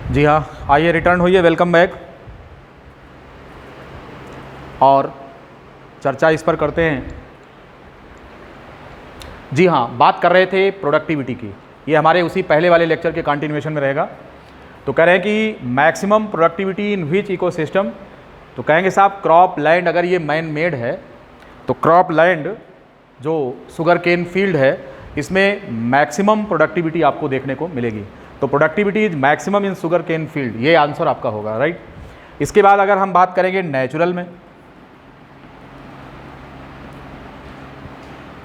जी हाँ, आइए रिटर्न होइए, वेलकम बैक। और चर्चा इस पर करते हैं। जी हाँ, बात कर रहे थे प्रोडक्टिविटी की। ये हमारे उसी पहले वाले लेक्चर के कंटिन्यूएशन में रहेगा। तो कह रहे हैं कि maximum productivity in which ecosystem. तो कहेंगे साहब क्रॉप लैंड अगर ये मैन मेड है तो क्रॉप लैंड जो शुगर केन फील्ड है इसमें मैक्सिमम प्रोडक्टिविटी आपको देखने को मिलेगी। तो productivity is maximum in sugar cane field, ये आंसर आपका होगा, राइट। इसके बाद अगर हम बात करेंगे नेचुरल में,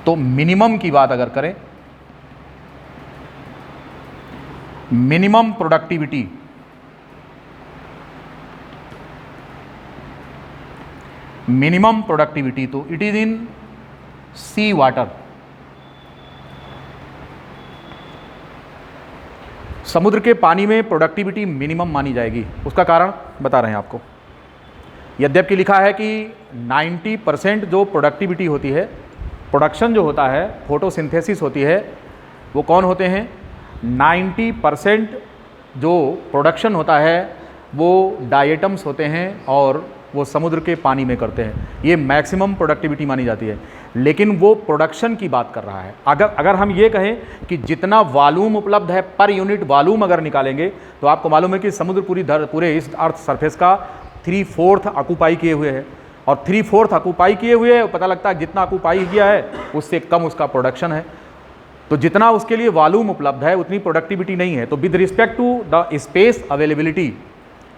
तो मिनिमम की बात अगर करें, मिनिमम प्रोडक्टिविटी तो it is in sea water. समुद्र के पानी में प्रोडक्टिविटी मिनिमम मानी जाएगी। उसका कारण बता रहे हैं आपको। यद्यपि लिखा है कि 90% जो प्रोडक्टिविटी होती है, प्रोडक्शन जो होता है, फोटोसिंथेसिस होती है, वो कौन होते हैं? 90% जो प्रोडक्शन होता है वो डायटम्स होते हैं और वो समुद्र के पानी में करते हैं। ये मैक्सिमम प्रोडक्टिविटी मानी जाती है। लेकिन वो प्रोडक्शन की बात कर रहा है। अगर हम ये कहें कि जितना वॉल्यूम उपलब्ध है पर यूनिट वॉल्यूम अगर निकालेंगे तो आपको मालूम है कि समुद्र पूरे इस अर्थ सरफेस का 3/4 ऑक्यूपाई किए हुए है। और 3/4 ऑक्यूपाई किए हुए है, पता लगता है जितना ऑक्यूपाई किया है उससे कम उसका प्रोडक्शन है। तो जितना उसके लिए वॉल्यूम उपलब्ध है उतनी प्रोडक्टिविटी नहीं है। तो with respect to the space availability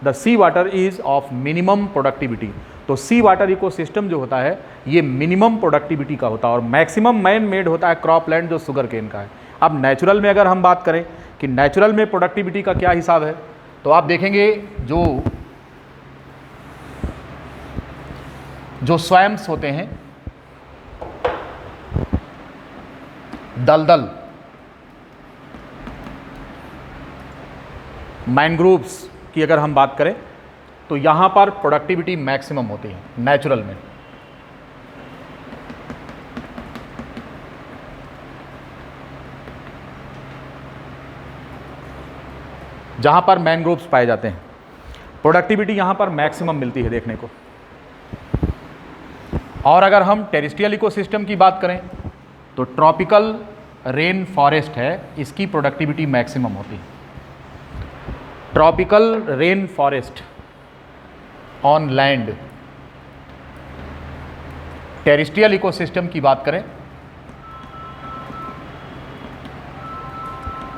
the sea water is of minimum productivity. तो सी वाटर इकोसिस्टम जो होता है ये मिनिमम प्रोडक्टिविटी का होता है और मैक्सिमम मैन मेड होता है क्रॉप लैंड जो शुगर केन का है। अब नेचुरल में अगर हम बात करें कि नेचुरल में प्रोडक्टिविटी का क्या हिसाब है, तो आप देखेंगे जो स्वैम्स होते हैं, दलदल, मैनग्रोव्स की अगर हम बात करें तो यहां पर प्रोडक्टिविटी मैक्सिमम होती है नेचुरल में। जहां पर मैनग्रोव्स पाए जाते हैं प्रोडक्टिविटी यहां पर मैक्सिमम मिलती है देखने को। और अगर हम टेरेस्ट्रियल इकोसिस्टम की बात करें तो ट्रॉपिकल रेन फॉरेस्ट है, इसकी प्रोडक्टिविटी मैक्सिमम होती है। Tropical rain forest on land. Terrestrial ecosystem की बात करें,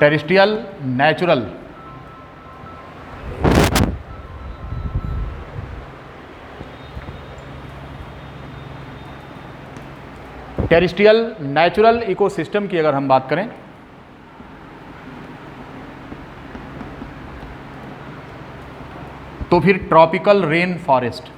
terrestrial natural, terrestrial natural ecosystem की अगर हम बात करें तो फिर tropical rain forest.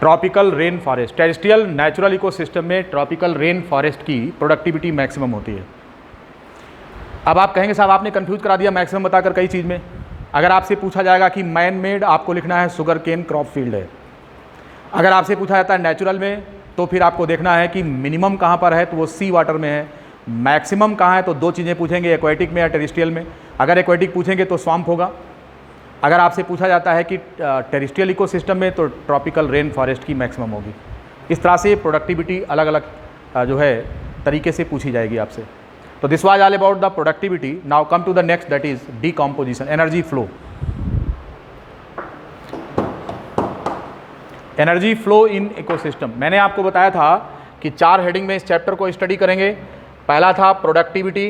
Tropical rain forest, terrestrial natural ecosystem में ट्रॉपिकल रेन फॉरेस्ट की प्रोडक्टिविटी मैक्सिमम होती है। अब आप कहेंगे साहब आपने कंफ्यूज करा दिया मैक्सिमम बताकर कई चीज़ में। अगर आपसे पूछा जाएगा कि मैन मेड, आपको लिखना है शुगर केन क्रॉप फील्ड है। अगर आपसे पूछा जाता है नेचुरल में तो फिर आपको देखना है कि मिनिमम कहाँ पर है, तो वो सी वाटर में है। मैक्सिमम कहाँ है, तो दो चीज़ें पूछेंगे, एक्वेटिक में या टेरेस्ट्रियल में। अगर एक्वेटिक पूछेंगे तो स्वाम्प होगा। अगर आपसे पूछा जाता है कि टेरेस्ट्रियल इकोसिस्टम में तो ट्रॉपिकल रेन फॉरेस्ट की मैक्सिमम होगी। इस तरह से प्रोडक्टिविटी अलग अलग जो है तरीके से पूछी जाएगी आपसे। तो this was all about the productivity. Now come to the next, that is decomposition, energy flow. Energy flow in ecosystem. मैंने आपको बताया था कि 4 हेडिंग में इस चैप्टर को स्टडी करेंगे। पहला था प्रोडक्टिविटी,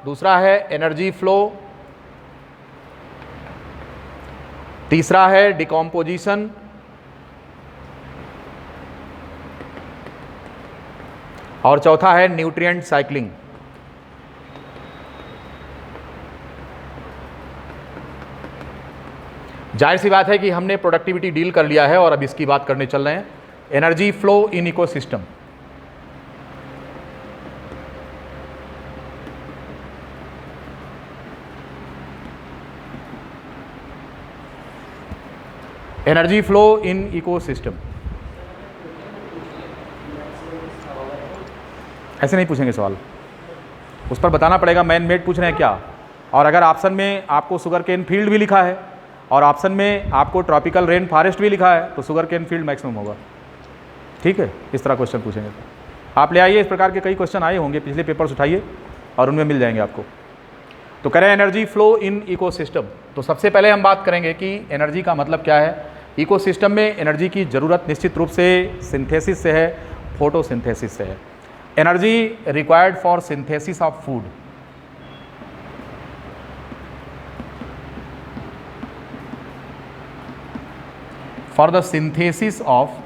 दूसरा है एनर्जी फ्लो, तीसरा है डिकॉम्पोजिशन, और चौथा है न्यूट्रिएंट साइक्लिंग। जाहिर सी बात है कि हमने प्रोडक्टिविटी डील कर लिया है और अब इसकी बात करने चल रहे हैं, energy flow in ecosystem. Energy flow in ecosystem, ऐसे नहीं पूछेंगे सवाल, उस पर बताना पड़ेगा मैन मेड पूछ रहे हैं क्या। और अगर ऑप्शन में आपको शुगर केन फील्ड भी लिखा है और ऑप्शन में आपको ट्रॉपिकल रेन फॉरेस्ट भी लिखा है तो शुगर केन फील्ड मैक्सिमम होगा। ठीक है, इस तरह क्वेश्चन पूछेंगे। आप ले आइए, इस प्रकार के कई क्वेश्चन आए होंगे, पिछले पेपर्स उठाइए और उनमें मिल जाएंगे आपको। तो करें एनर्जी फ्लो इन इकोसिस्टम। तो सबसे पहले हम बात करेंगे कि एनर्जी का मतलब क्या है। इकोसिस्टम में एनर्जी की ज़रूरत निश्चित रूप से सिंथेसिस से है, फोटोसिंथेसिस से है। Energy required for synthesis of food, for the synthesis of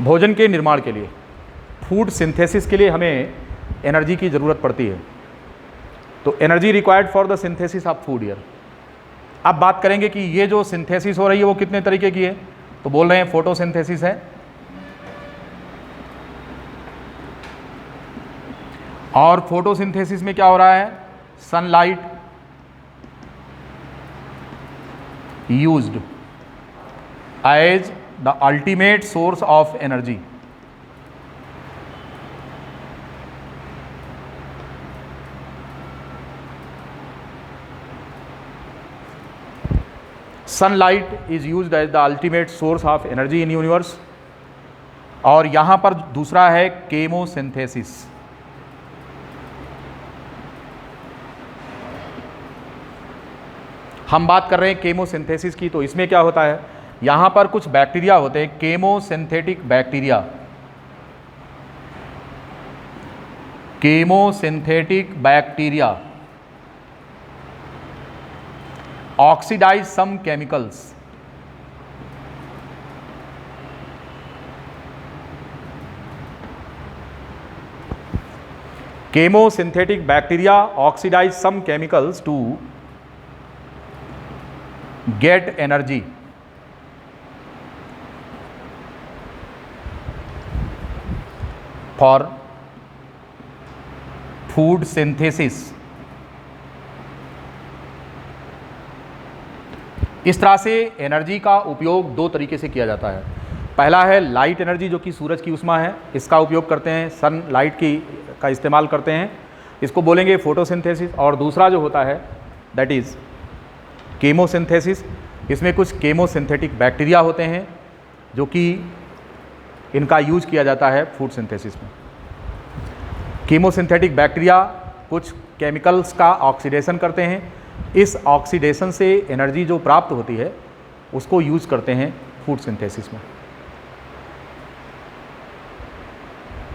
भोजन के निर्माण के लिए, फूड सिंथेसिस के लिए हमें एनर्जी की ज़रूरत पड़ती है। तो energy required for the synthesis of food year. अब बात करेंगे कि ये जो सिंथेसिस हो रही है वो कितने तरीके की है। तो बोल रहे हैं फोटोसिंथेसिस है, और फोटोसिंथेसिस में क्या हो रहा है, sunlight used as the ultimate source of energy. Sunlight is used as the ultimate source of energy in universe. और यहां पर दूसरा है केमोसिंथेसिस। हम बात कर रहे हैं केमोसिंथेसिस की। तो इसमें क्या होता है, यहां पर कुछ बैक्टीरिया होते हैं, chemosynthetic bacteria, chemosynthetic bacteria oxidise some chemicals. Chemosynthetic bacteria oxidise some chemicals to get energy for food synthesis। इस तरह से एनर्जी का उपयोग दो तरीके से किया जाता है। पहला है लाइट एनर्जी, जो कि सूरज की ऊष्मा है, इसका उपयोग करते हैं, सन लाइट का इस्तेमाल करते हैं, इसको बोलेंगे फोटोसिंथेसिस। और दूसरा जो होता है दैट इज़ केमोसिंथेसिस। इसमें कुछ केमोसिंथेटिक बैक्टीरिया होते हैं जो कि इनका यूज किया जाता है फूड सिंथेसिस में। केमोसिंथेटिक बैक्टीरिया कुछ केमिकल्स का ऑक्सीडेशन करते हैं, इस ऑक्सीडेशन से एनर्जी जो प्राप्त होती है उसको यूज करते हैं फूड सिंथेसिस में।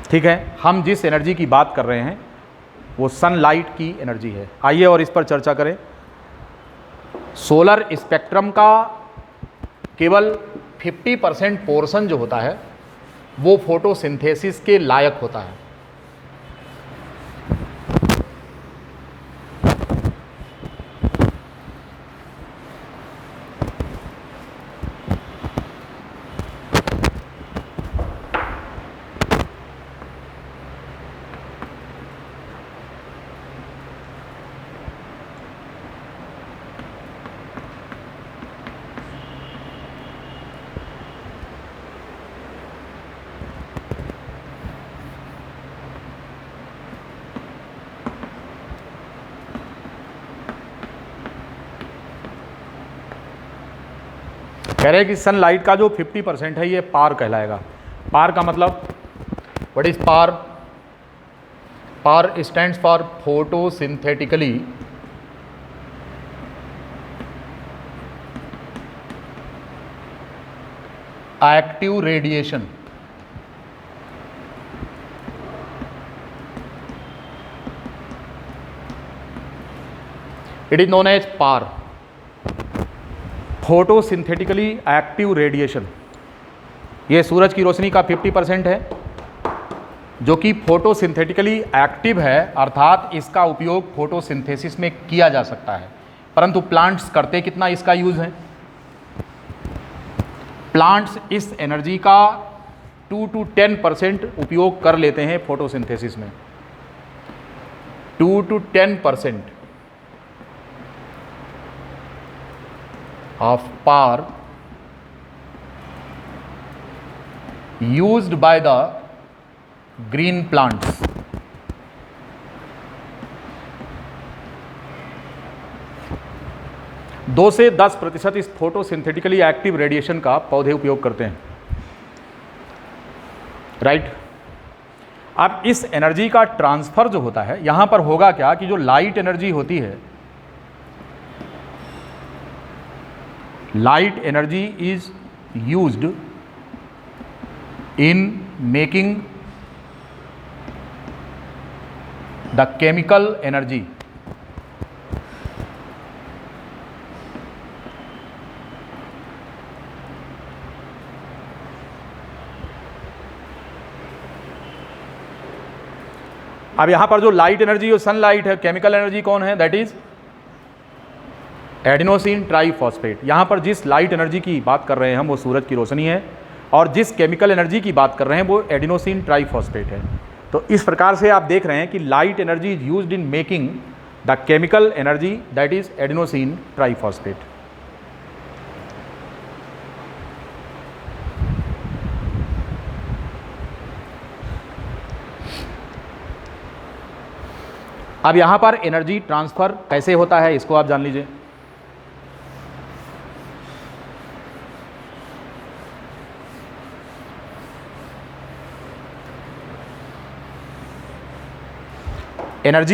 ठीक है, हम जिस एनर्जी की बात कर रहे हैं वो सनलाइट की एनर्जी है। आइए और इस पर चर्चा करें। सोलर स्पेक्ट्रम का केवल 50% पोर्शन जो होता है वो फोटोसिंथेसिस के लायक होता है। कह रहे हैं कि सनलाइट का जो 50% है ये पार कहलाएगा। पार का मतलब what is PAR? PAR stands for photosynthetically active radiation. It is known as PAR, photosynthetically active radiation. ये सूरज की रोशनी का 50% है जो कि फोटोसिंथेटिकली एक्टिव है, अर्थात इसका उपयोग फोटोसिंथेसिस में किया जा सकता है। परंतु प्लांट्स करते कितना इसका यूज़ है? प्लांट्स इस एनर्जी का 2 to 10% उपयोग कर लेते हैं फोटोसिंथेसिस में। 2 to 10% of power used by the green plants दो से 10% इस फोटोसिंथेटिकली एक्टिव रेडिएशन का पौधे उपयोग करते हैं, राइट। अब इस एनर्जी का ट्रांसफर जो होता है यहां पर होगा क्या कि जो लाइट एनर्जी होती है, light energy is used in making the chemical energy. अब यहां पर जो लाइट एनर्जी और सनलाइट है, केमिकल एनर्जी कौन है, दैट इज एडिनोसिन ट्राइफॉस्फेट। यहां पर जिस लाइट एनर्जी की बात कर रहे हैं हम वो सूरज की रोशनी है, और जिस केमिकल एनर्जी की बात कर रहे हैं वो एडिनोसिन ट्राइफॉस्फेट है। तो इस प्रकार से आप देख रहे हैं कि light energy is used in making the chemical energy that is adenosine triphosphate. अब यहां पर एनर्जी ट्रांसफर कैसे होता है इसको आप जान लीजिए। एनर्जी